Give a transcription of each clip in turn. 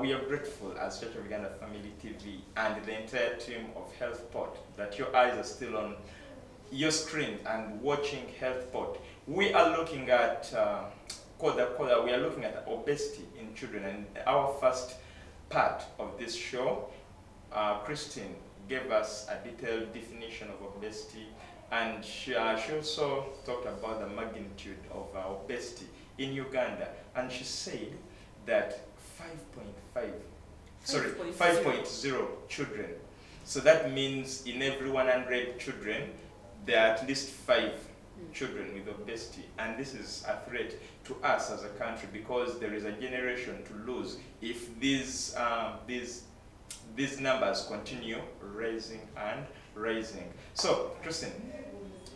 We are grateful as Church of Uganda Family TV and the entire team of HealthPort that your eyes are still on your screen and watching HealthPort. We are looking at we are looking at obesity in children, and our first part of this show, Christine gave us a detailed definition of obesity, and she also talked about the magnitude of obesity in Uganda, and she said that 5.0 children. So that means in every 100 children, there are at least 5 children with obesity. And this is a threat to us as a country because there is a generation to lose if these numbers continue rising and rising. So, Christine,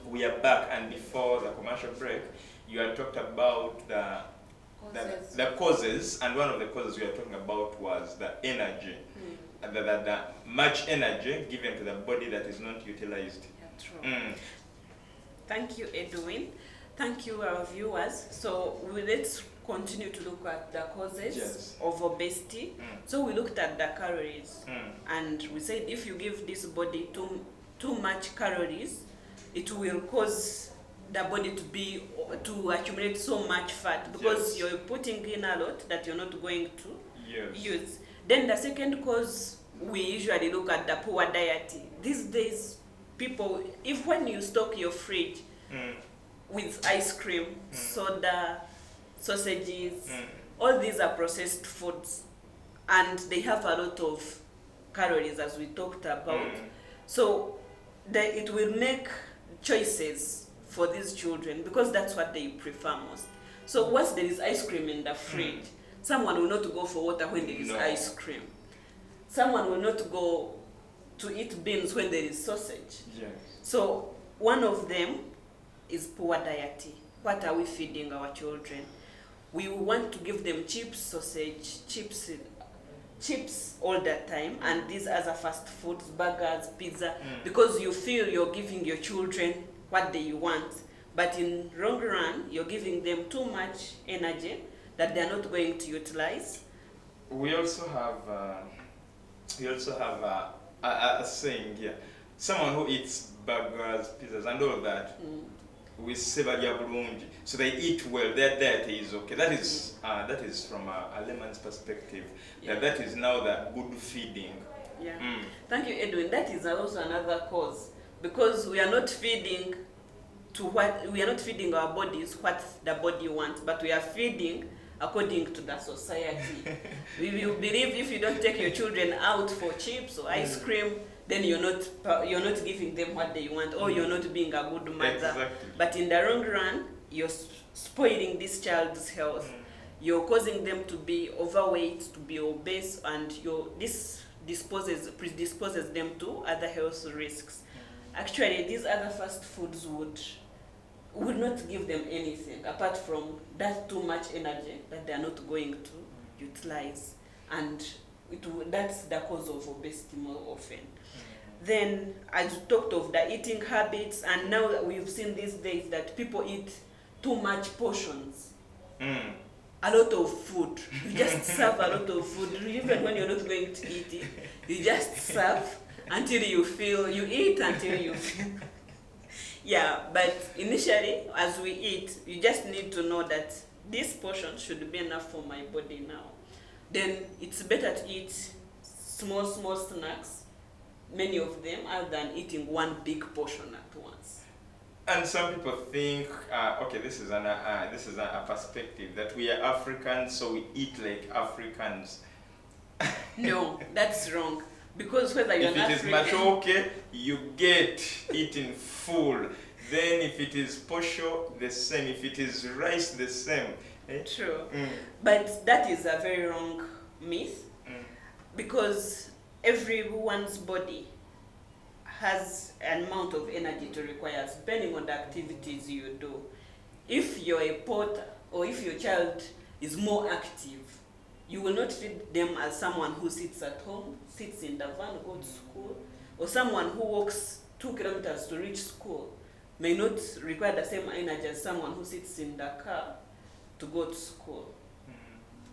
we are back, and before the commercial break, you had talked about the causes, and one of the causes we are talking about was the energy, the much energy given to the body that is not utilized. Yeah, true. Thank you, Edwin. Thank you, our viewers. So let's continue to look at the causes of obesity. So we looked at the calories, and we said if you give this body too much calories, it will cause the body to accumulate so much fat because you're putting in a lot that you're not going to use. Then the second cause, we usually look at the poor diet. These days, people, if when you stock your fridge with ice cream, soda, sausages, all these are processed foods, and they have a lot of calories, as we talked about. So it will make choices for these children because that's what they prefer most. So once there is ice cream in the fridge, someone will not go for water when there is ice cream. Someone will not go to eat beans when there is sausage. So one of them is poor diet. What are we feeding our children? We want to give them chips, sausage, chips all the time, and these other fast foods, burgers, pizza, because you feel you're giving your children what they want, but in long run, you're giving them too much energy that they're not going to utilize. We also have a saying here: someone who eats burgers, pizzas, and all of that, we say bulungi. So they eat well. Their diet is okay. That is from a layman's perspective. That is now the good feeding. Thank you, Edwin. That is also another cause, because we are not feeding our bodies what the body wants, but we are feeding according to the society. We will believe if you don't take your children out for chips or ice cream, then you're not giving them what they want, or you're not being a good mother. But in the long run, you're spoiling this child's health. You're causing them to be overweight, to be obese, and this predisposes them to other health risks. Actually, these other fast foods would not give them anything apart from that too much energy that they are not going to utilize, and that's the cause of obesity more often. Then, as we talked of the eating habits, and now we've seen these days that people eat too much portions. A lot of food. You just serve a lot of food, even when you're not going to eat it. You just serve until you eat until you feel. But initially, as we eat, you just need to know that this portion should be enough for my body now. Then it's better to eat small snacks, many of them, other than eating one big portion at once. And some people think, this is a perspective that we are Africans, so we eat like Africans. No, that's wrong. Because whether you're If it is machoke, you get eaten full. Then if it is posho, the same. If it is rice, the same. True. But that is a very wrong myth, because everyone's body has an amount of energy to require depending on the activities you do. If you're a porter, or if your child is more active, you will not feed them as someone who sits at home, sits in the van, goes to school, or someone who walks 2 kilometers to reach school may not require the same energy as someone who sits in the car to go to school.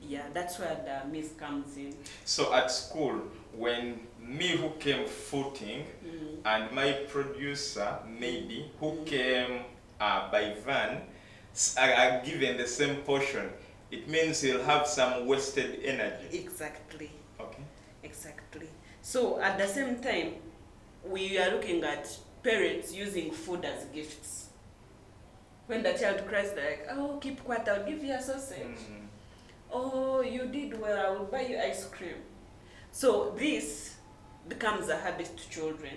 Yeah, that's where the myth comes in. So at school, when me who came footing and my producer maybe who came by van are given the same portion, it means he'll have some wasted energy. Exactly. Okay. Exactly. So at the same time, we are looking at parents using food as gifts. When the child cries, they're like, oh, keep quiet, I'll give you a sausage. Oh, you did well, I will buy you ice cream. So this becomes a habit to children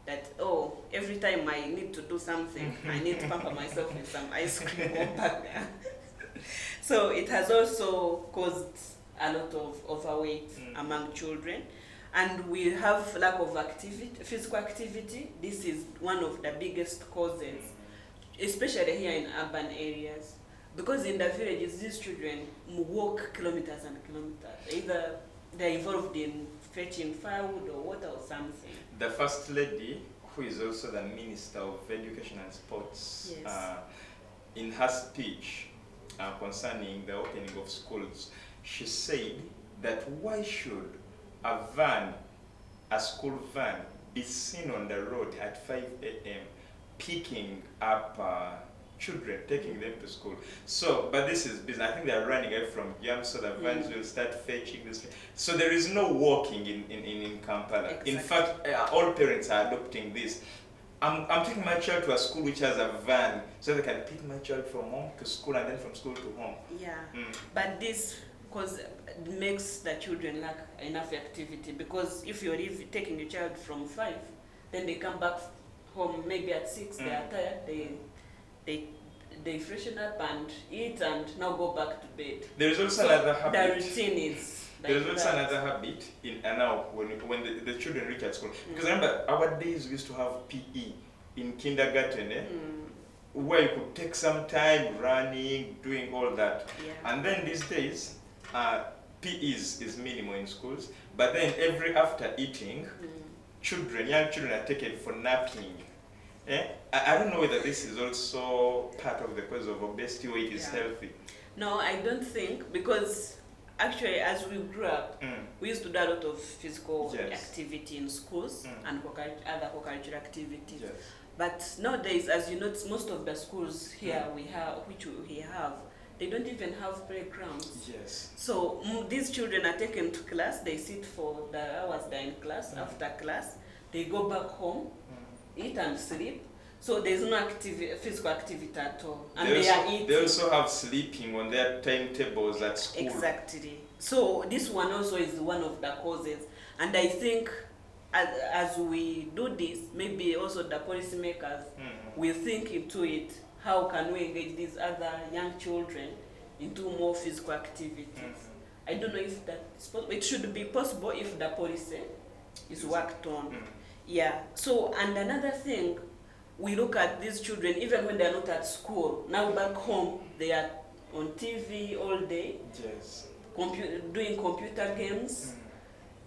that, oh, every time I need to do something, I need to pamper myself with some ice cream or burger. So it has also caused a lot of overweight among children. And we have lack of activity, physical activity. This is one of the biggest causes, especially here in urban areas. Because in the villages, these children walk kilometers and kilometers. Either they're involved in fetching firewood or water or something. The First Lady, who is also the Minister of Education and Sports, Yes. in her speech concerning the opening of schools, she said that why should a school van, be seen on the road at 5 a.m. picking up children, taking them to school. So, but this is business. I think they are running away from jam, so the vans will start fetching this. So there is no walking in Kampala. Exactly. In fact, all parents are adopting this. I'm taking my child to a school which has a van, so they can pick my child from home to school and then from school to home. Yeah, but this makes the children lack enough activity, because if you're taking your child from 5, then they come back home maybe at 6, they are tired, they freshen up and eat and now go back to bed. There is also another habit. The routine is like there is also another habit in now when the children reach at school. Because remember, our days we used to have PE in kindergarten, where you could take some time running, doing all that. Yeah. And then these days, PE is minimal in schools, but then every after eating, young children are taken for napping. I don't know whether this is also part of the cause of obesity or it is healthy. No, I don't think, because actually as we grew up, we used to do a lot of physical activity in schools and other co-curricular activities. Yes. But nowadays, as you notice, most of the schools here which we have, they don't even have playgrounds. Yes. So these children are taken to class, they sit for the hours they're in class, after class, they go back home, eat and sleep. So there's no physical activity at all. And they are eating. They also have sleeping on their timetables at school. Exactly. So this one also is one of the causes. And I think as we do this, maybe also the policymakers will think into it. How can we engage these other young children into more physical activities? I don't know if that is possible. It should be possible if the policy is worked on. Yeah. So, and another thing, we look at these children, even when they're not at school, now back home, they are on TV all day, Yes. doing computer games,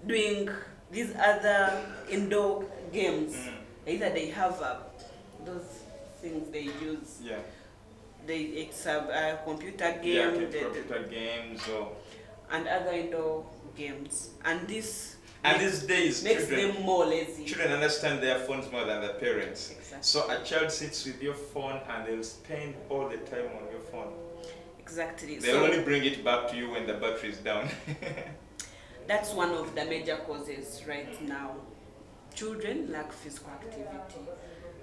doing these other indoor games. Either they have those things they use. Yeah. It's a computer game. Yeah, computer games or and other indoor games. And this these days makes them more lazy. Children understand their phones more than their parents. Exactly. So a child sits with your phone and they'll spend all the time on your phone. Exactly. They'll only bring it back to you when the battery is down. That's one of the major causes right now. Children lack physical activity.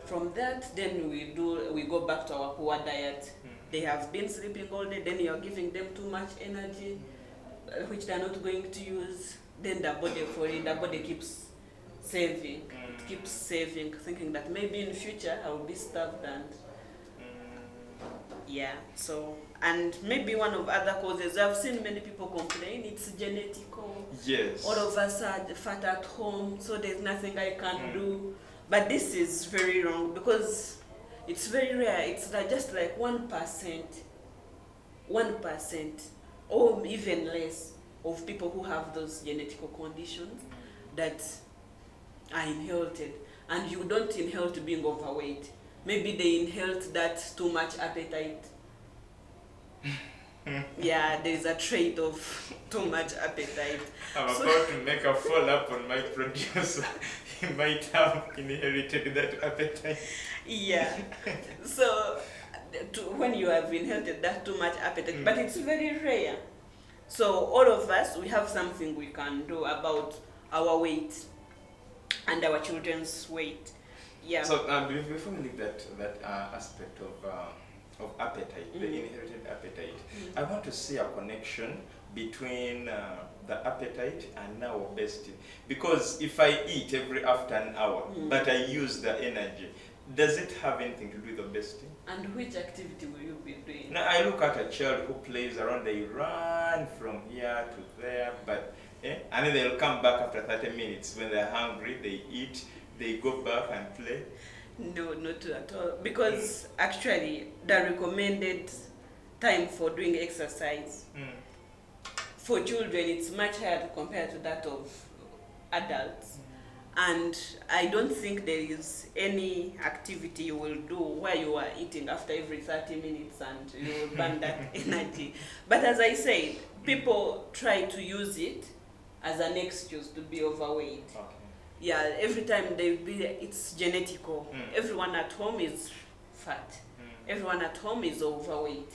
From that, then we go back to our poor diet. They have been sleeping all day, then you're giving them too much energy, which they're not going to use. Then the body keeps saving. It keeps saving, thinking that maybe in the future I will be starved and yeah. So, and maybe one of other causes, I've seen many people complain, it's genetical. Yes. All of us are fat at home, so there's nothing I can do. But this is very wrong, because it's very rare. It's just like 1%, or even less, of people who have those genetical conditions that are inherited. And you don't inherit being overweight. Maybe they inherit that too much appetite. Yeah, there is a trait of too much appetite. I'm about to make a follow-up on my producer. He might have inherited that appetite. Yeah. So when you have inherited that too much appetite, but it's very rare. So all of us, we have something we can do about our weight and our children's weight. Yeah. So before we leave that aspect of appetite, the inherited appetite, I want to see a connection between the appetite and now obesity. Because if I eat every after an hour, but I use the energy, does it have anything to do with obesity? And which activity will you be doing? Now I look at a child who plays around, they run from here to there, but and then they'll come back after 30 minutes when they're hungry, they eat, they go back and play. No, not at all. Because actually, the recommended time for doing exercise for children, it's much higher compared to that of adults. And I don't think there is any activity you will do where you are eating after every 30 minutes and you will burn that energy. But as I said, people try to use it as an excuse to be overweight. Okay. Yeah, every time it's genetical. Everyone at home is fat. Everyone at home is overweight.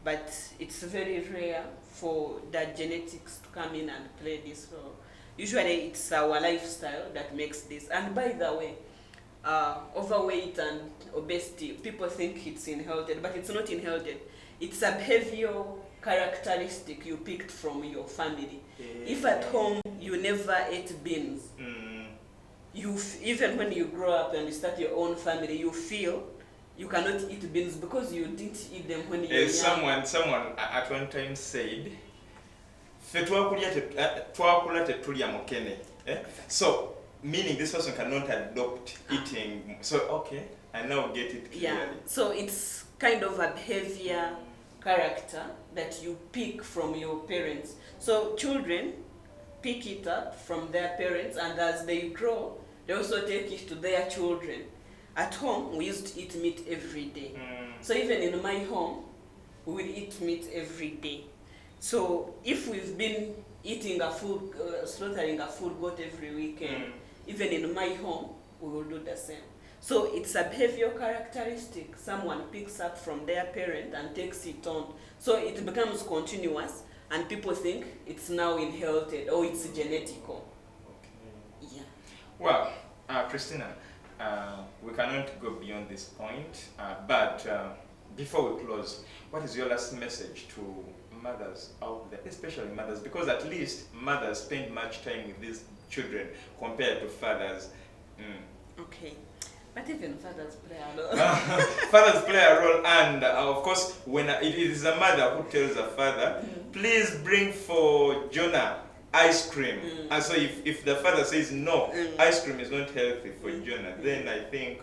But it's very rare for the genetics to come in and play this role. Usually it's our lifestyle that makes this. And by the way, overweight and obesity, people think it's inherited, but it's not inherited. It's a behavioral characteristic you picked from your family. If at home you never ate beans, even when you grow up and you start your own family, you feel you cannot eat beans because you didn't eat them when you were young. Someone at one time said, so meaning this person cannot adopt eating. So okay, I now get it clearly. Yeah, so it's kind of a behavior character that you pick from your parents. So children pick it up from their parents, and as they grow, they also take it to their children. At home, we used to eat meat every day. So even in my home, we will eat meat every day. So if we've been eating slaughtering a full goat every weekend, even in my home, we will do the same. So it's a behavioral characteristic someone picks up from their parent and takes it on. So it becomes continuous, and people think it's now inherited or it's genetical. Okay. Yeah. Well, Christina, we cannot go beyond this point, but before we close, what is your last message to mothers out there, especially mothers, because at least mothers spend much time with these children compared to fathers? Okay. But even fathers play a role. Fathers play a role, and of course, when it is a mother who tells a father, please bring for Jonah ice cream. And so if the father says no, ice cream is not healthy for Jonah, then I think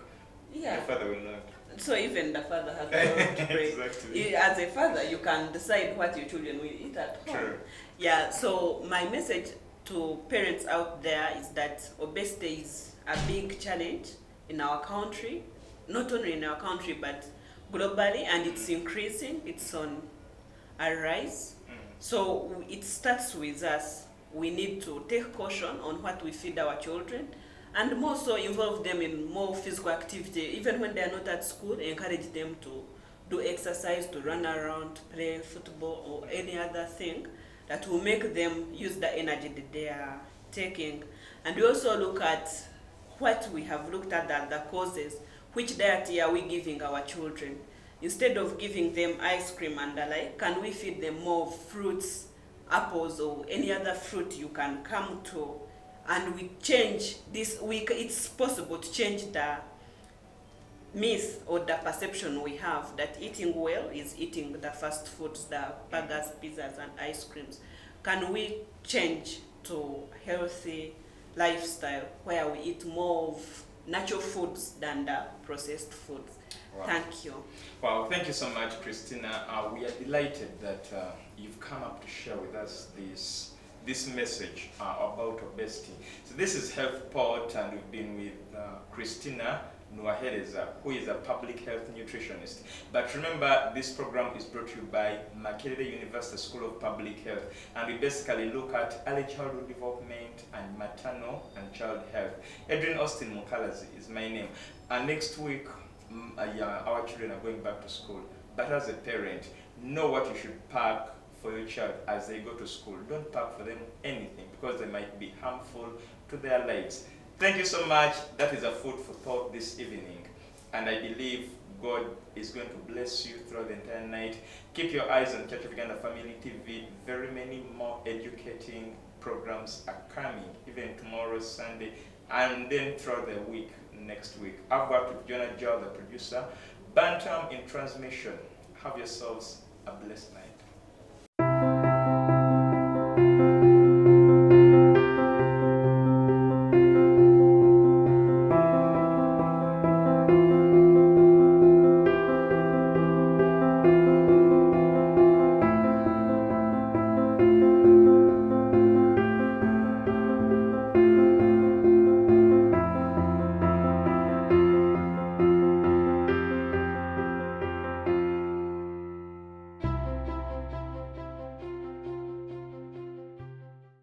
the father will not. So even the father has a role to play. Exactly. As a father, you can decide what your children will eat at home. True. Yeah, so my message to parents out there is that obesity is a big challenge in our country, not only in our country, but globally, and it's increasing, it's on a rise. So it starts with us. We need to take caution on what we feed our children, and more so involve them in more physical activity. Even when they are not at school, encourage them to do exercise, to run around, to play football or any other thing that will make them use the energy that they are taking. And we also look at what we have looked at, the causes. Which diet are we giving our children? Instead of giving them ice cream and the like, can we feed them more fruits, apples, or any other fruit you can come to? And we change this. It's possible to change the myth or the perception we have that eating well is eating the fast foods, the burgers, pizzas, and ice creams. Can we change to healthy lifestyle where we eat more of natural foods than the processed foods? Wow. Thank you. Wow, thank you so much, Christina. We are delighted that you've come up to share with us this message about obesity. So this is Health Pot, and we've been with Christina NUWAHEREZA, who is a public health nutritionist. But remember, this program is brought to you by Makerere University School of Public Health, and we basically look at early childhood development and maternal and child health. EDRINE OSTEEN MUKALAZI is my name. And next week, our children are going back to school. But as a parent, know what you should pack for your child as they go to school. Don't pack for them anything, because they might be harmful to their lives. Thank you so much. That is a food for thought this evening. And I believe God is going to bless you throughout the entire night. Keep your eyes on Church of Uganda Family TV. Very many more educating programs are coming, even tomorrow, Sunday, and then throughout the week, next week. I've worked with Jonah Joe, the producer. Bantam in transmission. Have yourselves a blessed night.